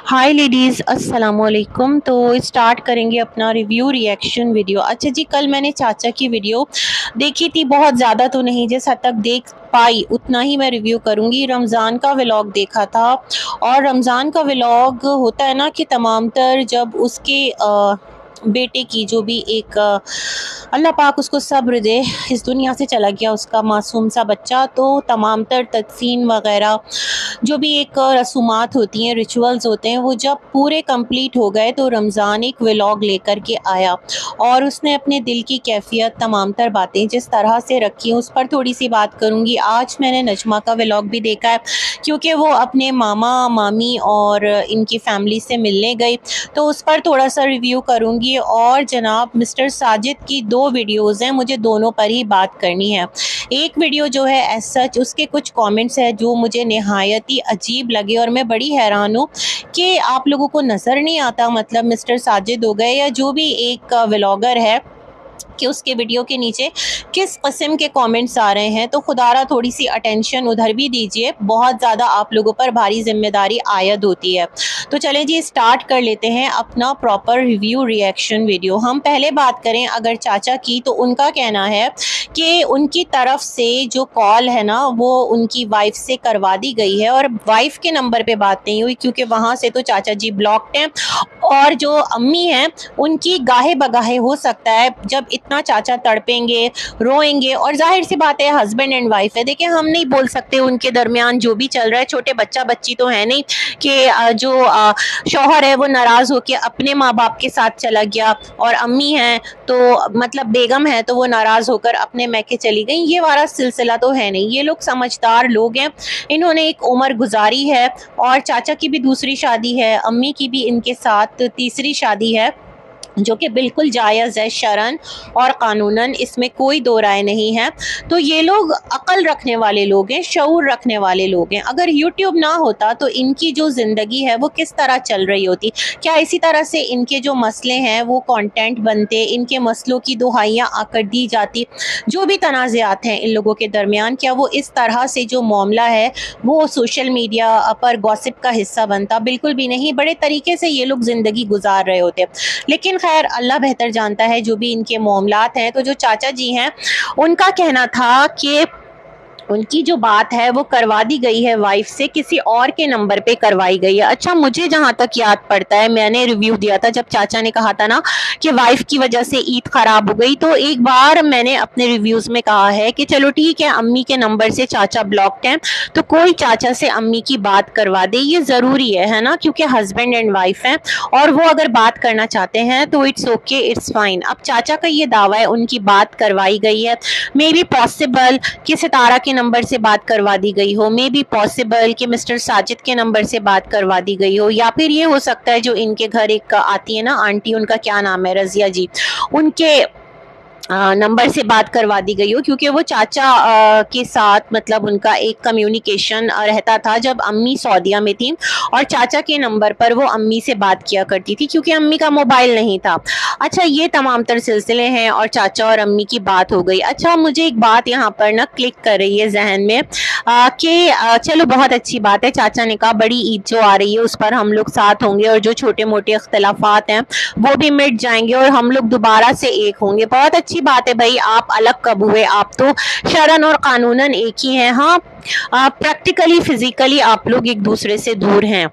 हाय ladies, अस्सलाम वालेकुम। तो स्टार्ट करेंगे अपना रिव्यू रिएक्शन वीडियो। अच्छा जी, कल मैंने चाचा की वीडियो देखी थी, बहुत ज़्यादा तो नहीं, जिस हद तक देख पाई उतना ही मैं रिव्यू करूँगी। रमज़ान का व्लॉग देखा था, और रमज़ान का व्लॉग होता है ना कि तमाम तर जब उसके बेटे की जो भी एक अल्लाह पाक उसको सब्र दे, इस दुनिया से चला गया उसका मासूम सा बच्चा, तो तमाम तर तदफीन वग़ैरह जो भी एक रसूमात होती हैं, रिचुअल्स होते हैं, वो जब पूरे कंप्लीट हो गए तो रमज़ान एक व्लॉग लेकर के आया और उसने अपने दिल की कैफ़ियत, तमाम तर बातें जिस तरह से रखी उस पर थोड़ी सी बात करूँगी। आज मैंने नजमा का व्लॉग भी देखा है, क्योंकि वो अपने मामा मामी और इनकी फैमिली से मिलने गई, तो उस पर थोड़ा सा रिव्यू करूँगी। और जनाब मिस्टर साजिद की 2 वीडियोज़ हैं, मुझे दोनों पर ही बात करनी है। एक वीडियो जो है एज़ सच उसके कुछ कमेंट्स हैं जो मुझे निहायत ही अजीब लगे, और मैं बड़ी हैरान हूँ कि आप लोगों को नज़र नहीं आता, मतलब मिस्टर साजिद हो गए या जो भी एक व्लॉगर है, कि उसके वीडियो के नीचे किस किस्म के कमेंट्स आ रहे हैं। तो खुदारा थोड़ी सी अटेंशन उधर भी दीजिए, बहुत ज़्यादा आप लोगों पर भारी जिम्मेदारी आयद होती है। तो चलें जी, स्टार्ट कर लेते हैं अपना प्रॉपर रिव्यू रिएक्शन वीडियो। हम पहले बात करें अगर चाचा की, तो उनका कहना है कि उनकी तरफ से जो कॉल है ना वो उनकी वाइफ से करवा दी गई है, और वाइफ के नंबर पे बात नहीं हुई, क्योंकि वहाँ से तो चाचा जी ब्लॉक्ड हैं। और जो अम्मी हैं उनकी गाहे बगाहे हो सकता है, जब इतना चाचा तड़पेंगे, रोएंगे, और जाहिर सी बात है हस्बैंड एंड वाइफ है, देखिए हम नहीं बोल सकते उनके दरमियान जो भी चल रहा है, छोटे बच्चा बच्ची तो है नहीं कि जो शौहर है वो नाराज़ होकर अपने माँ बाप के साथ चला गया, और अम्मी हैं तो मतलब बेगम है तो वो नाराज़ होकर अपने मैके चली गई, ये वाला सिलसिला तो है नहीं। ये लोग समझदार लोग हैं, इन्होंने एक उम्र गुजारी है, और चाचा की भी दूसरी शादी है, अम्मी की भी इनके साथ तीसरी शादी है, जो कि बिल्कुल जायज़ है शरअन और कानूनन, इसमें कोई दो राय नहीं है। तो ये लोग अक्ल रखने वाले लोग हैं, शऊर रखने वाले लोग हैं। अगर यूट्यूब ना होता तो इनकी जो ज़िंदगी है वो किस तरह चल रही होती? क्या इसी तरह से इनके जो मसले हैं वो कंटेंट बनते, इनके मसलों की दुहाइयाँ आकर दी जाती? जो भी तनाज़ात हैं इन लोगों के दरमियान, क्या वो इस तरह से जो मामला है वो सोशल मीडिया पर गॉसिप का हिस्सा बनता? बिल्कुल भी नहीं। बड़े तरीके से ये लोग ज़िंदगी गुजार रहे होते। लेकिन खैर अल्लाह बेहतर जानता है जो भी इनके मामलात हैं। तो जो चाचा जी हैं उनका कहना था कि उनकी जो बात है वो करवा दी गई है वाइफ से, किसी और के नंबर पे करवाई गई है। अच्छा, मुझे जहाँ तक याद पड़ता है मैंने रिव्यू दिया था जब चाचा ने कहा था ना कि वाइफ की वजह से ईद खराब हो गई, तो एक बार मैंने अपने रिव्यूज में कहा है कि चलो ठीक है, अम्मी के नंबर से चाचा ब्लॉक्ड हैं, तो कोई चाचा से अम्मी की बात करवा दे, ये ज़रूरी है ना, क्योंकि हस्बैंड एंड वाइफ हैं, और वो अगर बात करना चाहते हैं तो इट्स ओके, इट्स फाइन। अब चाचा का ये दावा है उनकी बात करवाई गई है, मे बी पॉसिबल कि सितारा के नंबर से बात करवा दी गई हो, मे बी पॉसिबल कि मिस्टर साजिद के नंबर से बात करवा दी गई हो, या फिर ये हो सकता है जो इनके घर एक आती है ना आंटी, उनका क्या नाम है, रजिया जी, उनके नंबर से बात करवा दी गई हो, क्योंकि वो चाचा के साथ मतलब उनका एक कम्युनिकेशन रहता था जब अम्मी सऊदीया में थी, और चाचा के नंबर पर वो अम्मी से बात किया करती थी, क्योंकि अम्मी का मोबाइल नहीं था। अच्छा, ये तमाम तर सिलसिले हैं, और चाचा और अम्मी की बात हो गई। अच्छा, मुझे एक बात यहाँ पर ना क्लिक कर रही है जहन में कि चलो बहुत अच्छी बात है, चाचा ने कहा बड़ी ईद जो आ रही है उस पर हम लोग साथ होंगे, और जो छोटे मोटे इख्तलाफात हैं वो भी मिट जाएंगे, और हम लोग दोबारा से एक होंगे। बहुत अच्छी बात है भाई, आप अलग कब हुए, आप तो शरअन और कानूनन एक ही हैं। हाँ, प्रैक्टिकली फिजिकली आप लोग एक दूसरे से दूर हैं।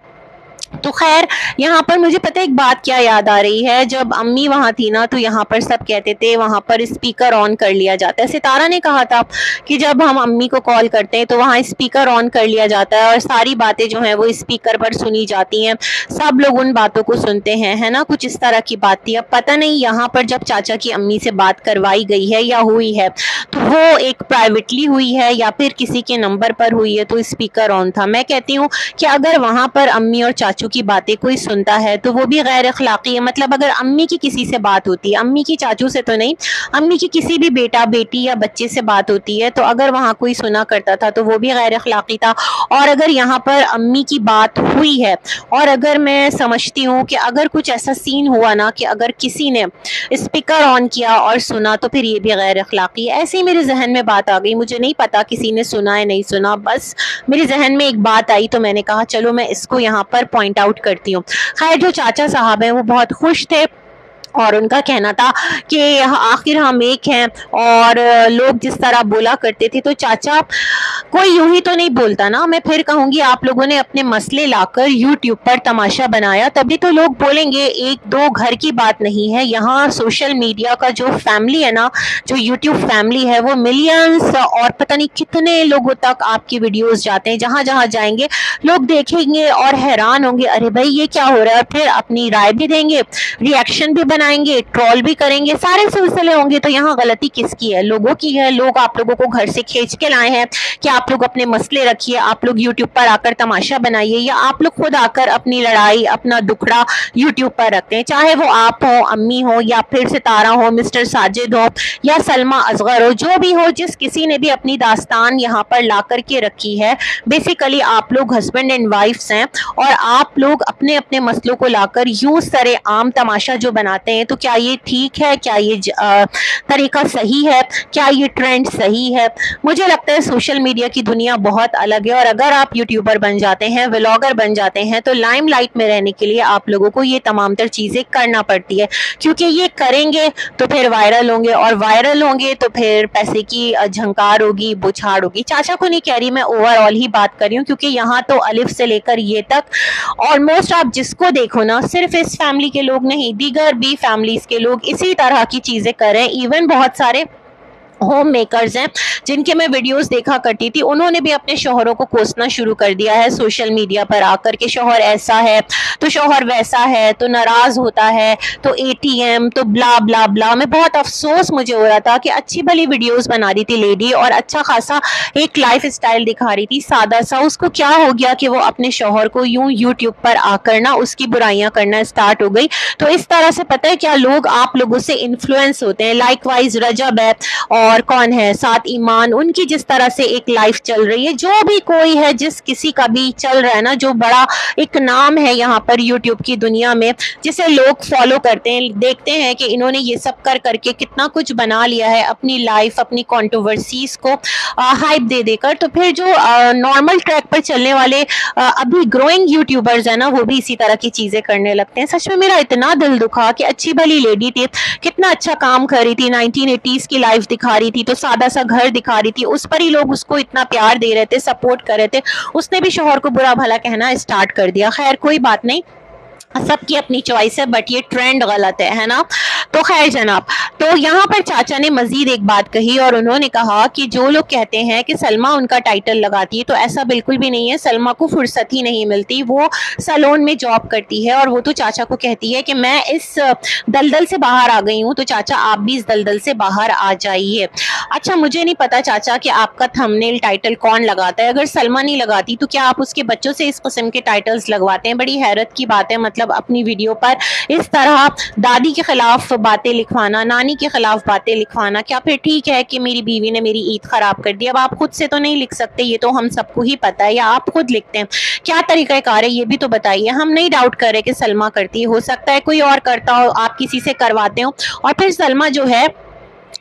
तो खैर यहाँ पर मुझे पता है एक बात क्या याद आ रही है, जब अम्मी वहाँ थी ना तो यहाँ पर सब कहते थे वहाँ पर स्पीकर ऑन कर लिया जाता है। सितारा ने कहा था कि जब हम अम्मी को कॉल करते हैं तो वहाँ स्पीकर ऑन कर लिया जाता है, और सारी बातें जो हैं वो स्पीकर पर सुनी जाती हैं, सब लोग उन बातों को सुनते हैं, है ना, कुछ इस तरह की बात थी। अब पता नहीं यहाँ पर जब चाचा की अम्मी से बात करवाई गई है या हुई है तो वो एक प्राइवेटली हुई है या फिर किसी के नंबर पर हुई है, तो स्पीकर ऑन था। मैं कहती हूँ कि अगर वहाँ पर अम्मी और चाचू की बातें कोई सुनता है तो वो भी गैर अखलाकी है। मतलब अगर अम्मी की किसी से बात होती है, अम्मी की चाचू से तो नहीं, अम्मी की किसी भी बेटा बेटी या बच्चे से बात होती है, तो अगर वहाँ कोई सुना करता था तो वो भी गैर अखलाकी था। और अगर यहाँ पर अम्मी की बात हुई है, और अगर मैं समझती हूँ कि अगर कुछ ऐसा सीन हुआ ना कि अगर किसी ने स्पीकर ऑन किया और सुना, तो फिर ये भी गैर अखलाकी है। ऐसे ही मेरे जहन में बात आ गई, मुझे नहीं पता किसी ने सुना है नहीं सुना, बस मेरे जहन में एक बात आई तो मैंने कहा चलो मैं इसको यहाँ पर पॉइंट पॉइंट आउट करती हूँ। खैर जो चाचा साहब हैं वो बहुत खुश थे और उनका कहना था कि आखिर हम एक हैं, और लोग जिस तरह बोला करते थे तो चाचा कोई यूं ही तो नहीं बोलता ना। मैं फिर कहूंगी आप लोगों ने अपने मसले लाकर यूट्यूब पर तमाशा बनाया, तभी तो लोग बोलेंगे। एक दो घर की बात नहीं है, यहाँ सोशल मीडिया का जो फैमिली है ना, जो यूट्यूब फैमिली है, वो मिलियंस और पता नहीं कितने लोगों तक आपकी वीडियोस जाते हैं। जहां जहां जाएंगे लोग देखेंगे और हैरान होंगे, अरे भाई ये क्या हो रहा है। फिर अपनी राय भी देंगे, रिएक्शन भी बनाएंगे, ट्रोल भी करेंगे, सारे सिलसिले होंगे। तो यहाँ गलती किसकी है? लोगों की है। लोग आप लोगों को घर से खींच के लाए हैं कि आप लोग अपने मसले रखिए, आप लोग यूट्यूब पर आकर तमाशा बनाइए, या आप लोग खुद आकर अपनी लड़ाई, अपना दुखड़ा यूट्यूब पर रखते हैं। चाहे वो आप हो, अम्मी हो, या फिर सितारा हो, मिस्टर साजिद हो, या सलमा असगर हो, जो भी हो, जिस किसी ने भी अपनी दास्तान यहाँ पर ला करके रखी है। बेसिकली आप लोग हस्बैंड एंड वाइफ्स हैं, और आप लोग अपने अपने मसलों को लाकर यूं सरे आम तमाशा जो बनाते हैं, तो क्या ये ठीक है? क्या ये तरीका सही है? क्या ये ट्रेंड सही है? मुझे लगता है सोशल मीडिया की दुनिया बहुत अलग है, और अगर आप यूट्यूबर बन जाते हैं, व्लॉगर बन जाते हैं, तो लाइमलाइट में रहने के लिए आप लोगों को ये तमाम तर चीजें करना पड़ती है, क्योंकि ये करेंगे तो फिर वायरल होंगे, और वायरल होंगे तो फिर पैसे की झंकार होगी, बुछाड़ होगी। चाचा को नहीं कह रही मैं, ओवरऑल ही बात कर रही हूँ, क्योंकि यहाँ तो अलिफ से लेकर ये तक ऑलमोस्ट आप जिसको देखो ना, सिर्फ इस फैमिली के लोग नहीं, दीगर भी फैमिलीज के लोग इसी तरह की चीजें कर रहे हैं। इवन बहुत सारे होम मेकर्स हैं जिनके मैं वीडियोस देखा करती थी, उन्होंने भी अपने शौहरों को कोसना शुरू कर दिया है सोशल मीडिया पर आकर के, शौहर ऐसा है तो शौहर वैसा है, तो नाराज होता है, तो एटीएम, तो ब्ला ब्ला ब्ला। मैं बहुत अफसोस मुझे हो रहा था कि अच्छी भली वीडियोस बना रही थी लेडी, और अच्छा खासा एक लाइफ स्टाइल दिखा रही थी सादा सा, उसको क्या हो गया कि वो अपने शौहर को यूं यूट्यूब पर आकर ना उसकी बुराइयां करना स्टार्ट हो गई। तो इस तरह से पता है क्या, लोग आप लोगों से इन्फ्लुएंस होते हैं। लाइकवाइज रजब है, और कौन है साथ ईमान, उनकी जिस तरह से एक लाइफ चल रही है, जो भी कोई है, जिस किसी का भी चल रहा है ना, जो बड़ा एक नाम है यहाँ पर यूट्यूब की दुनिया में, जिसे लोग फॉलो करते हैं, देखते हैं कि इन्होंने ये सब कर करके कितना कुछ बना लिया है, अपनी लाइफ, अपनी कंट्रोवर्सीज को हाइप दे देकर। तो फिर जो नॉर्मल ट्रैक पर चलने वाले अभी ग्रोइंग यूट्यूबर्स है ना, वो भी इसी तरह की चीजें करने लगते हैं। सच में मेरा इतना दिल दुखा कि अच्छी भली लेडी थी, कितना अच्छा काम कर रही थी, 1980s की लाइफ दिखा रही थी, तो सादा सा घर दिखा रही थी, उस पर ही लोग उसको इतना प्यार दे रहे थे, सपोर्ट कर रहे थे। उसने भी शौहर को बुरा भला कहना स्टार्ट कर दिया। खैर कोई बात नहीं, सबकी अपनी चॉइस है, बट ये ट्रेंड गलत है ना। तो खैर जनाब, तो यहाँ पर चाचा ने मजीद एक बात कही, और उन्होंने कहा कि जो लोग कहते हैं कि सलमा उनका टाइटल लगाती है, तो ऐसा बिल्कुल भी नहीं है। सलमा को फुर्सत ही नहीं मिलती, वो सैलून में जॉब करती है, और वो तो चाचा को कहती है कि मैं इस दलदल से बाहर आ गई हूँ, तो चाचा आप भी इस दलदल से बाहर आ जाइए। अच्छा मुझे नहीं पता चाचा कि आपका थंबनेल टाइटल कौन लगाता है। अगर सलमा नहीं लगाती तो क्या आप उसके बच्चों से इस किस्म के टाइटल्स लगवाते हैं? बड़ी हैरत की बात है, मतलब अपनी वीडियो पर इस तरह दादी के खिलाफ बातें लिखवाना, नानी के खिलाफ बातें लिखवाना। क्या फिर ठीक है कि मेरी बीवी ने मेरी ईद खराब कर दी? अब आप खुद से तो नहीं लिख सकते, ये तो हम सबको ही पता है, या आप खुद लिखते हैं? क्या तरीकाकार है ये भी तो बताइए। हम नहीं डाउट कर रहे कि सलमा करती है, हो सकता है कोई और करता हो, आप किसी से करवाते हो, और फिर सलमा जो है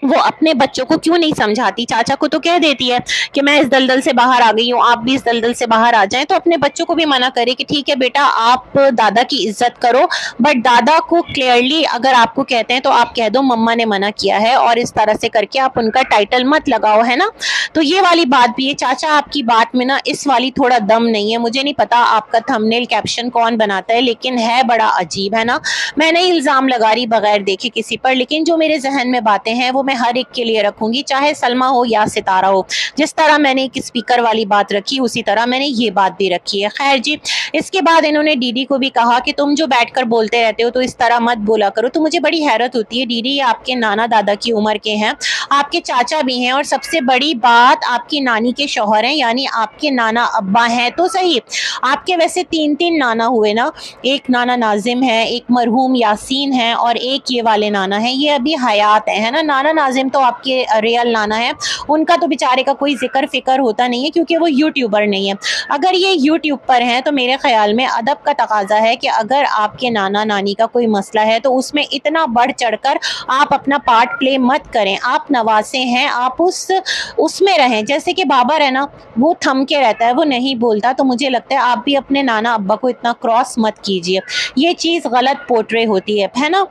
वो अपने बच्चों को क्यों नहीं समझाती? चाचा को तो कह देती है कि मैं इस दलदल से बाहर आ गई हूँ, आप भी इस दलदल से बाहर आ जाएं। तो अपने बच्चों को भी मना करे कि ठीक है बेटा, आप दादा की इज्जत करो, बट दादा को क्लियरली अगर आपको कहते हैं तो आप कह दो मम्मा ने मना किया है, और इस तरह से करके आप उनका टाइटल मत लगाओ, है ना। तो ये वाली बात भी है। चाचा आपकी बात में ना इस वाली थोड़ा दम नहीं है। मुझे नहीं पता आपका थंबनेल कैप्शन कौन बनाता है, लेकिन है बड़ा अजीब, है ना। मैं नहीं इल्जाम लगा रही बगैर देखे किसी पर, लेकिन जो मेरे जहन में बातें हैं वो मैं हर एक के लिए रखूंगी, चाहे सलमा हो या सितारा हो। जिस तरह मैंने एक स्पीकर वाली बात रखी, उसी तरह मैंने ये बात भी रखी है। खैर जी, इसके बाद इन्होंने दीदी को भी कहा कि तुम जो बैठकर बोलते रहते हो तो इस तरह मत बोला करो। तो मुझे बड़ी हैरत होती है, दीदी आपके नाना दादा की उम्र के हैं, आपके चाचा भी हैं, और सबसे बड़ी बात आपकी नानी के शौहर हैं, यानी आपके नाना अब्बा हैं। तो सही, आपके वैसे 3 नाना हुए ना, एक नाना नाजिम है, एक मरहूम यासीन है, और एक ये वाले नाना है, ये अभी हयात है ना। नाना हमारा नाजिम तो आपके रियल नाना है, उनका तो बेचारे का कोई जिक्र फिक्र होता नहीं है क्योंकि वो यूट्यूबर नहीं है। अगर ये यूट्यूब पर हैं तो मेरे ख्याल में अदब का तकाजा है कि अगर आपके नाना नानी का कोई मसला है तो उसमें इतना बढ़ चढ़कर आप अपना पार्ट प्ले मत करें। आप नवासे हैं, आप उसमें रहें। जैसे कि बाबर है ना, वो थम के रहता है, वो नहीं बोलता, तो मुझे लगता है आप भी अपने नाना अब्बा को इतना क्रॉस मत कीजिए। ये चीज़ गलत पोर्ट्रे होती है ना।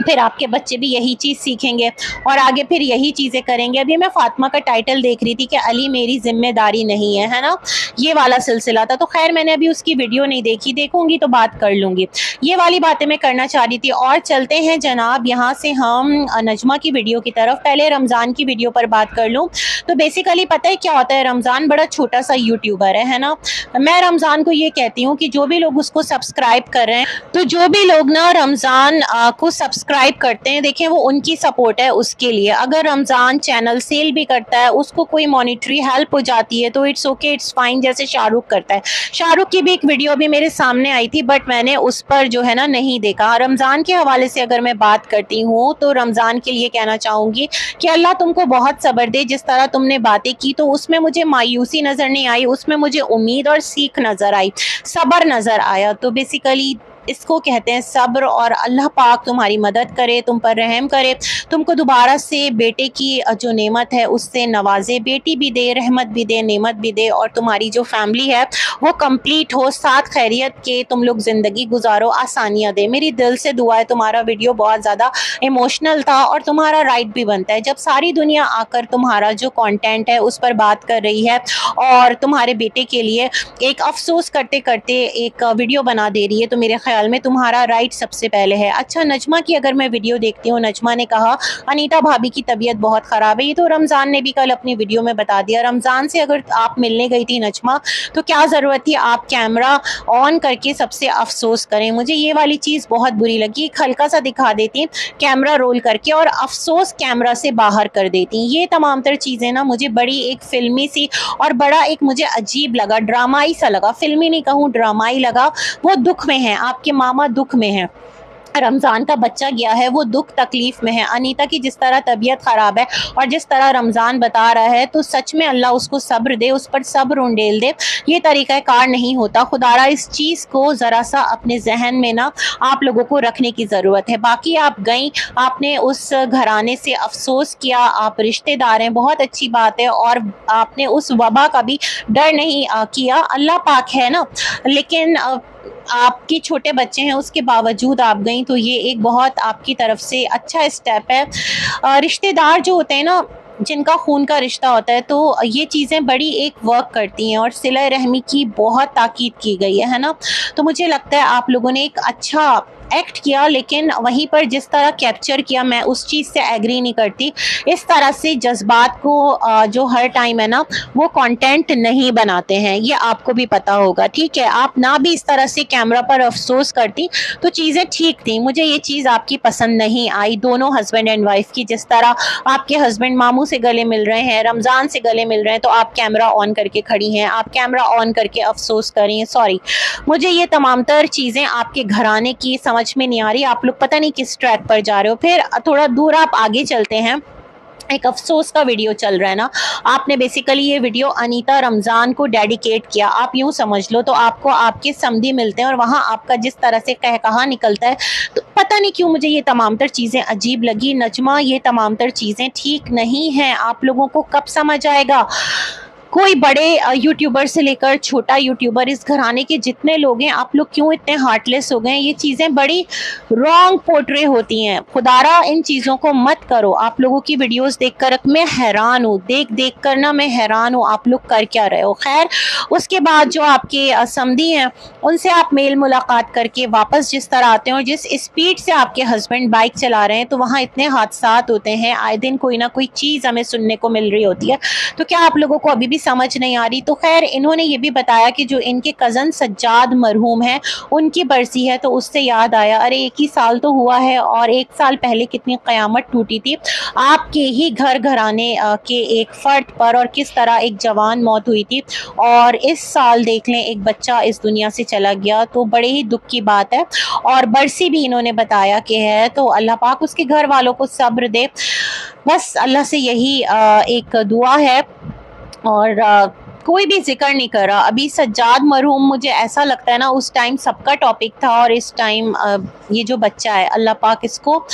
फिर आपके बच्चे भी यही चीज़ सीखेंगे और आगे फिर यही चीज़ें करेंगे। अभी मैं फातिमा का टाइटल देख रही थी कि अली मेरी जिम्मेदारी नहीं है ना, ये वाला सिलसिला था। तो खैर मैंने अभी उसकी वीडियो नहीं देखी, देखूंगी तो बात कर लूँगी। ये वाली बातें मैं करना चाह रही थी। और चलते हैं जनाब यहाँ से हम नजमा की वीडियो की तरफ। पहले रमज़ान की वीडियो पर बात कर लूँ तो बेसिकली पता है क्या होता है, रमज़ान बड़ा छोटा सा यूट्यूबर है ना। मैं रमज़ान को ये कहती हूँ कि जो भी लोग उसको सब्सक्राइब कर रहे हैं, तो जो भी लोग ना रमज़ान को सब्सक्राइब करते हैं, देखें वो उनकी सपोर्ट है उसके लिए। अगर रमज़ान चैनल सेल भी करता है, उसको कोई मॉनिटरी हेल्प हो जाती है तो इट्स ओके, इट्स फाइन, जैसे शाहरुख करता है। शाहरुख की भी एक वीडियो भी मेरे सामने आई थी बट मैंने उस पर जो है ना नहीं देखा। रमज़ान के हवाले से अगर मैं बात करती हूँ तो रमज़ान के लिए कहना चाहूँगी कि अल्लाह तुमको बहुत सब्र दे। जिस तरह तुमने बातें की तो उसमें मुझे मायूसी नज़र नहीं आई, उसमें मुझे उम्मीद और सीख नज़र आई, सब्र नज़र आया। तो बेसिकली इसको कहते हैं सब्र। और अल्लाह पाक तुम्हारी मदद करे, तुम पर रहम करे, तुमको दोबारा से बेटे की जो नेमत है उससे नवाजे, बेटी भी दे, रहमत भी दे, नेमत भी दे, और तुम्हारी जो फैमिली है वो कंप्लीट हो, साथ खैरियत के तुम लोग ज़िंदगी गुजारो, आसानियाँ दे। मेरी दिल से दुआ है। तुम्हारा वीडियो बहुत ज़्यादा इमोशनल था और तुम्हारा राइट भी बनता है। जब सारी दुनिया आकर तुम्हारा जो कंटेंट है उस पर बात कर रही है और तुम्हारे बेटे के लिए एक अफसोस करते करते एक वीडियो बना दे रही है, तो मेरे ख्याल में तुम्हारा राइट सबसे पहले है। अच्छा, नजमा की अगर मैं वीडियो देखती हूँ, नजमा ने कहा अनीता भाभी की तबीयत बहुत ख़राब है। ये तो रमज़ान ने भी कल अपनी वीडियो में बता दिया। रमज़ान से अगर आप मिलने गई थी नजमा तो क्या ज़रूरत थी आप कैमरा ऑन करके सबसे अफसोस करें। मुझे ये वाली चीज़ बहुत बुरी लगी। एक हल्का सा दिखा देती कैमरा रोल करके और अफसोस कैमरा से बाहर कर देती। ये तमाम तर चीज़ें ना मुझे बड़ी एक फिल्मी सी और बड़ा एक मुझे अजीब लगा, ड्रामाई सा लगा। फिल्मी नहीं कहूँ, ड्रामाई लगा। वो दुख में है, आपके मामा दुख में है, रमज़ान का बच्चा गया है, वो दुख तकलीफ़ में है। अनीता की जिस तरह तबीयत ख़राब है और जिस तरह रमज़ान बता रहा है, तो सच में अल्लाह उसको सब्र दे, उस पर सब्र उंडेल दे। ये तरीक़ा कार नहीं होता। खुदारा इस चीज़ को ज़रा सा अपने जहन में ना आप लोगों को रखने की ज़रूरत है। बाकी आप गई, आपने उस घराने से अफसोस किया, आप रिश्तेदार हैं, बहुत अच्छी बात है, और आपने उस वबा का भी डर नहीं किया। अल्लाह पाक है ना, लेकिन आपके छोटे बच्चे हैं उसके बावजूद आप गई, तो ये एक बहुत आपकी तरफ से अच्छा स्टेप है। रिश्तेदार जो होते हैं ना, जिनका खून का रिश्ता होता है, तो ये चीज़ें बड़ी एक वर्क करती हैं और सिला रहमी की बहुत ताकीद की गई है ना। तो मुझे लगता है आप लोगों ने एक अच्छा एक्ट किया, लेकिन वहीं पर जिस तरह कैप्चर किया मैं उस चीज़ से एग्री नहीं करती। इस तरह से जज्बात को जो हर टाइम है ना वो कंटेंट नहीं बनाते हैं, ये आपको भी पता होगा, ठीक है। आप ना भी इस तरह से कैमरा पर अफसोस करती तो चीज़ें ठीक थी। मुझे ये चीज़ आपकी पसंद नहीं आई, दोनों हस्बैंड एंड वाइफ की। जिस तरह आपके हस्बैंड मामू से गले मिल रहे हैं, रमज़ान से गले मिल रहे हैं, तो आप कैमरा ऑन करके खड़ी हैं, आप कैमरा ऑन करके अफसोस कर रही हैं। सॉरी, मुझे ये तमाम तर चीज़ें आपके घराने की समझ में नहीं आ रही। आप लोग पता नहीं किस ट्रैक पर जा रहे हो। फिर थोड़ा दूर आप आगे चलते हैं, एक अफसोस का वीडियो चल रहा है ना। आपने बेसिकली ये वीडियो अनीता रमज़ान को डेडिकेट किया, आप यूँ समझ लो। तो आपको आपके समधी मिलते हैं और वहाँ आपका जिस तरह से कहकहा निकलता है, तो पता नहीं क्यों मुझे ये तमाम तर चीज़ें अजीब लगी। नजमा, ये तमाम तर चीज़ें ठीक नहीं हैं। आप लोगों को कब समझ आएगा? कोई बड़े यूट्यूबर से लेकर छोटा यूट्यूबर, इस घराने के जितने लोग हैं, आप लोग क्यों इतने हार्टलेस हो गए हैं? ये चीज़ें बड़ी रॉन्ग पोर्ट्रे होती हैं। खुदारा इन चीज़ों को मत करो। आप लोगों की वीडियोस देखकर मैं हैरान हूँ, देख कर ना मैं हैरान हूँ आप लोग कर क्या रहे हो। खैर, उसके बाद जो आपके समधी हैं उनसे आप मेल मुलाकात करके वापस जिस तरह आते हैं और जिस स्पीड से आपके हस्बैंड बाइक चला रहे हैं, तो वहाँ इतने हादसात होते हैं, आए दिन कोई ना कोई चीज़ हमें सुनने को मिल रही होती है। तो क्या आप लोगों को अभी भी समझ नहीं आ रही? तो खैर, इन्होंने ये भी बताया कि जो इनके कज़न सज्जाद मरहूम हैं उनकी बरसी है, तो उससे याद आया, अरे 1 ही साल तो हुआ है और 1 साल पहले कितनी क़यामत टूटी थी आपके ही घर घराने के एक फ़र्द पर, और किस तरह एक जवान मौत हुई थी, और इस साल देख लें एक बच्चा इस दुनिया से चला गया। तो बड़े ही दुख की बात है। और बरसी भी इन्होंने बताया कि है, तो अल्लाह पाक उसके घर वालों को सब्र दे। बस अल्लाह से यही एक दुआ है। और कोई भी जिक्र नहीं कर रहा। अभी सज्जाद मरहूम, मुझे ऐसा लगता है ना, उस टाइम सबका टॉपिक था, और इस टाइम ये जो बच्चा है, अल्लाह पाक इसको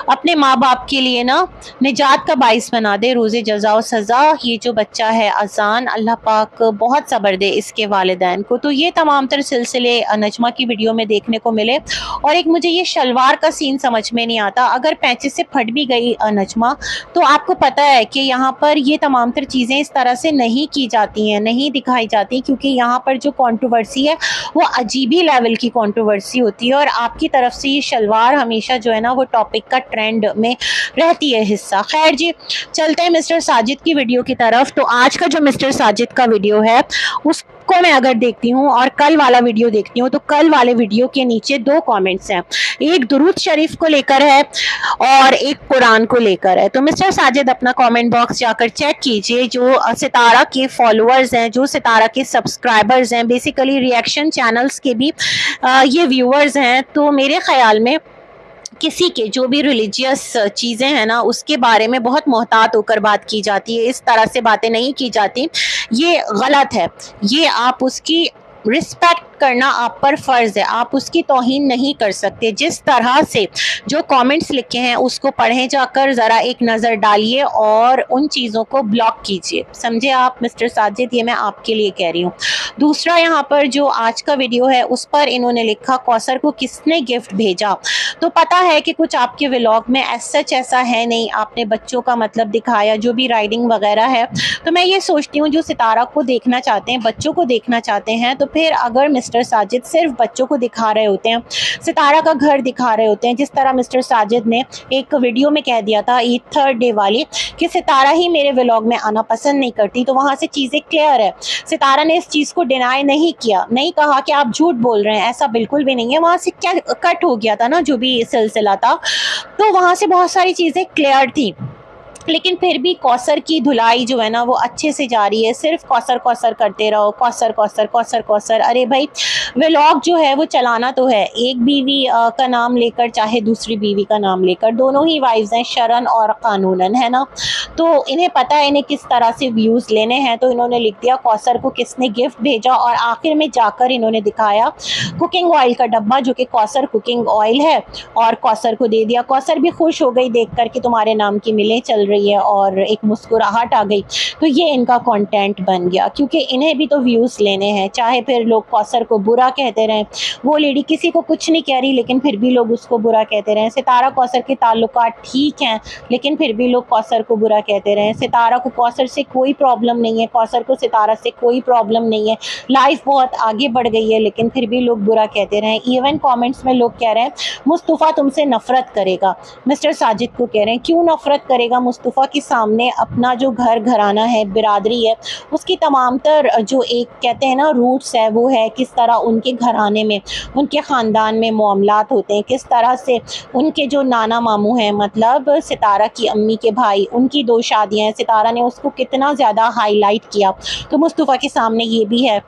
अपने माँ बाप के लिए ना निजात का बाइस बना दे, रोज़े जज़ा और सज़ा। ये जो बच्चा है अजान, अल्लाह पाक बहुत सब्र दे इसके वालिदैन को। तो ये तमाम तर सिलसिले नजमा की वीडियो में देखने को मिले। और एक मुझे ये शलवार का सीन समझ में नहीं आता, अगर पैंचेस से फट भी गई नजमा, तो आपको पता है कि यहाँ पर ये तमाम तर चीज़ें इस तरह से नहीं की जाती हैं, नहीं दिखाई जाती, क्योंकि यहाँ पर जो कंट्रोवर्सी है वो अजीब ही लेवल की कंट्रोवर्सी होती है। और आपकी तरफ से ये शलवार हमेशा जो है ना वो टॉपिक का ट्रेंड में रहती है हिस्सा। खैर जी, चलते हैं मिस्टर साजिद की वीडियो की तरफ। तो आज का जो मिस्टर साजिद का वीडियो है उसको मैं अगर देखती हूँ और कल वाला वीडियो देखती हूँ, तो कल वाले वीडियो के नीचे दो कमेंट्स हैं, एक दुरूद शरीफ को लेकर है और एक कुरान को लेकर है। तो मिस्टर साजिद अपना कमेंट बॉक्स जाकर चेक कीजिए। जो सितारा के फॉलोअर्स हैं, जो सितारा के सब्सक्राइबर्स हैं, बेसिकली रिएक्शन चैनल्स के भी ये व्यूअर्स हैं, तो मेरे ख्याल में किसी के जो भी रिलीजियस चीज़ें हैं ना उसके बारे में बहुत मोहतात होकर बात की जाती है, इस तरह से बातें नहीं की जाती, ये गलत है। ये आप उसकी रिस्पेक्ट करना आप पर फ़र्ज़ है, आप उसकी तौहीन नहीं कर सकते। जिस तरह से जो कमेंट्स लिखे हैं उसको पढ़ें जाकर, ज़रा एक नज़र डालिए और उन चीज़ों को ब्लॉक कीजिए, समझे आप मिस्टर साजिद, ये मैं आपके लिए कह रही हूँ। दूसरा, यहाँ पर जो आज का वीडियो है उस पर इन्होंने लिखा कौसर को किसने गिफ्ट भेजा। तो पता है कि कुछ आपके व्लॉग में सच ऐसा है नहीं, आपने बच्चों का मतलब दिखाया, जो भी राइडिंग वगैरह है। तो मैं ये सोचती हूँ जो सितारा को देखना चाहते हैं, बच्चों को देखना चाहते हैं, तो फिर अगर मिस्टर साजिद सिर्फ बच्चों को दिखा रहे होते हैं, सितारा का घर दिखा रहे होते हैं, जिस तरह मिस्टर साजिद ने एक वीडियो में कह दिया था ईद थर्ड डे वाली कि सितारा ही मेरे व्लॉग में आना पसंद नहीं करती, तो वहाँ से चीज़ें क्लियर है। सितारा ने इस चीज़ को डिनाई नहीं किया, नहीं कहा कि आप झूठ बोल रहे हैं, ऐसा बिल्कुल भी नहीं है। वहाँ से क्या कट हो गया था ना, जो भी सिलसिला था, तो वहाँ से बहुत सारी चीज़ें क्लियर थी। लेकिन फिर भी कौसर की धुलाई जो है ना वो अच्छे से जारी है। सिर्फ कौसर कौसर करते रहो, कौसर कौसर कौसर कौसर। अरे भाई, व्लॉग जो है वो चलाना तो है, एक बीवी का नाम लेकर चाहे दूसरी बीवी का नाम लेकर, दोनों ही वाइफ्स हैं शरन और कानूनन, है ना। तो इन्हें पता है इन्हें किस तरह से व्यूज़ लेने हैं, तो इन्होंने लिख दिया कौसर को किसने गिफ्ट भेजा, और आखिर में जाकर इन्होंने दिखाया कुकिंग ऑयल का डब्बा जो कि कौसर कुकिंग ऑयल है, और कौसर को दे दिया। कौसर भी खुश हो गई देख कर कि तुम्हारे नाम की मिलें चल रही है, और एक मुस्कुराहट आ गई। तो ये इनका कंटेंट बन गया, क्योंकि इन्हें भी तो व्यूज़ लेने हैं, चाहे फिर लोग कौसर को बुरा कहते रहें। वो लेडी किसी को कुछ नहीं कह रही, लेकिन फिर भी लोग उसको बुरा कहते रहें। सितारा कौसर के ताल्लुकात ठीक हैं, लेकिन फिर भी लोग कौसर को बुरा कहते रहें। सितारा को कौसर से कोई प्रॉब्लम नहीं है, कौसर को सितारा से कोई प्रॉब्लम नहीं है, लाइफ बहुत आगे बढ़ गई है, लेकिन फिर भी लोग बुरा कहते रहें। इवन कॉमेंट्स में लोग कह रहे हैं मुस्तफ़ा तुमसे नफ़रत करेगा। मिस्टर साजिद को कह रहे हैं क्यों नफ़रत करेगा, मुस्तफ़ा के सामने अपना जो घर घराना है, बिरादरी है, उसकी तमाम तर जो एक कहते हैं ना रूट्स है, वो है किस तरह उनके घराने में, उनके ख़ानदान में मामलात होते हैं, किस तरह से उनके जो नाना मामू हैं, मतलब सितारा की अम्मी के भाई, उनकी 2 शादियाँ हैं, सितारा ने उसको कितना ज़्यादा हाईलाइट किया। तो मुस्तफ़ा के सामने ये भी है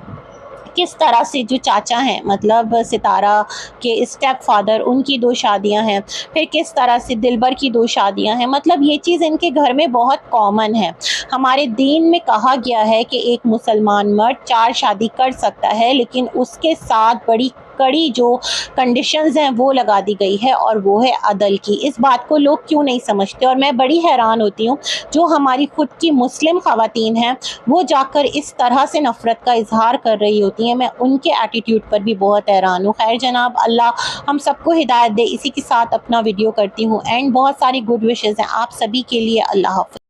किस तरह से जो चाचा हैं, मतलब सितारा के स्टेप फादर, उनकी 2 शादियां हैं, फिर किस तरह से दिलबर की 2 शादियां हैं। मतलब ये चीज़ इनके घर में बहुत कॉमन है। हमारे दीन में कहा गया है कि एक मुसलमान मर्द 4 शादी कर सकता है, लेकिन उसके साथ बड़ी कड़ी जो कंडीशंस हैं वो लगा दी गई है, और वो है अदल की। इस बात को लोग क्यों नहीं समझते, और मैं बड़ी हैरान होती हूँ जो हमारी खुद की मुस्लिम ख़वातीन हैं वो जाकर इस तरह से नफ़रत का इजहार कर रही होती हैं। मैं उनके एटीट्यूड पर भी बहुत हैरान हूँ। खैर जनाब, अल्लाह हम सबको हिदायत दे। इसी के साथ अपना वीडियो करती हूँ एंड। बहुत सारी गुड विशेज़ हैं आप सभी के लिए। अल्लाह हाफ़िज़।